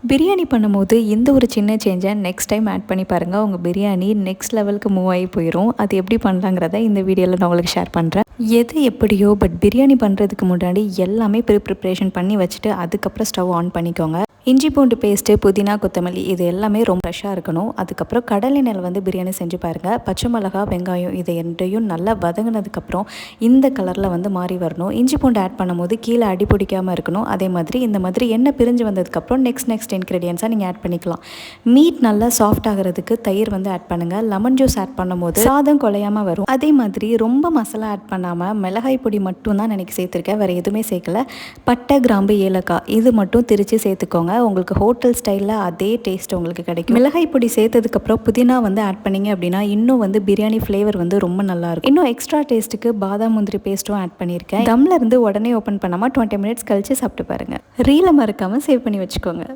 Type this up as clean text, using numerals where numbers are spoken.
பிரியாணி பண்ணும்போது இந்த ஒரு சின்ன சேஞ்சை நெக்ஸ்ட் டைம் ஆட் பண்ணி பாருங்கள். உங்கள் பிரியாணி நெக்ஸ்ட் லெவலுக்கு மூவ் ஆகி போயிடும். அது எப்படி பண்ணலாங்கிறத இந்த வீடியோவில் நான் உங்களுக்கு ஷேர் பண்ணுறேன். எது எப்படியோ பட் பிரியாணி பண்ணுறதுக்கு முன்னாடி எல்லாமே ப்ரிப்ரேஷன் பண்ணி வச்சுட்டு அதுக்கப்புறம் ஸ்டவ் ஆன் பண்ணிக்கோங்க. இஞ்சி பூண்டு பேஸ்ட்டு, புதினா, கொத்தமல்லி இது எல்லாமே ரொம்ப ஃப்ரெஷ்ஷாக இருக்கணும். அதுக்கப்புறம் கடலை எண்ணெயில் வந்து பிரியாணி செஞ்சு பாருங்கள். பச்சை மிளகா, வெங்காயம் இதை ரெண்டையும் நல்லா வதங்கினதுக்கப்புறம் இந்த கலரில் வந்து மாறி வரணும். இஞ்சி பூண்டு ஆட் பண்ணும்போது கீழே அடி பிடிக்காமல் இருக்கணும். அதே மாதிரி இந்த மாதிரி எண்ணெய் பிரிஞ்சு வந்ததுக்கப்புறம் நெக்ஸ்ட் இன்க்ரீடியன்ஸாக நீங்கள் ஆட் பண்ணிக்கலாம். மீட் நல்லா சாஃப்ட் ஆகிறதுக்கு தயிர் வந்து ஆட் பண்ணுங்கள். லெமன் ஜூஸ் ஆட் பண்ணும்போது சாதம் குலையாமல் வரும். அதே மாதிரி ரொம்ப மசாலா ஆட் பண்ணாமல் மிளகாய் பொடி மட்டும் தான் எனக்கு சேர்த்துருக்கேன், வேறு எதுவுமே சேர்க்கல. பட்டை, கிராம்பு, ஏலக்காய் இது மட்டும் திரித்து சேர்த்துக்கோங்க. உங்களுக்கு ஹோட்டல் ஸ்டைலில் அதே டேஸ்ட் உங்களுக்கு கிடைக்கும். மிளகாய் பொடி சேர்த்ததுக்கப்புறம் புதினா வந்து ஆட் பண்ணிங்க அப்படின்னா இன்னும் வந்து பிரியாணி ஃப்ளேவர் வந்து ரொம்ப நல்லாயிருக்கும். இன்னும் எக்ஸ்ட்ரா டேஸ்ட்டுக்கு பாதாம் முந்திரி பேஸ்ட்டும் ஆட் பண்ணியிருக்கேன். தம்ல இருந்து உடனே ஓப்பன் பண்ணாமல் 20 மினிட்ஸ் கழிச்சு சாப்பிட்டு பாருங்கள். ரீலை மறக்காமல் சேவ் பண்ணி வச்சுக்கோங்க.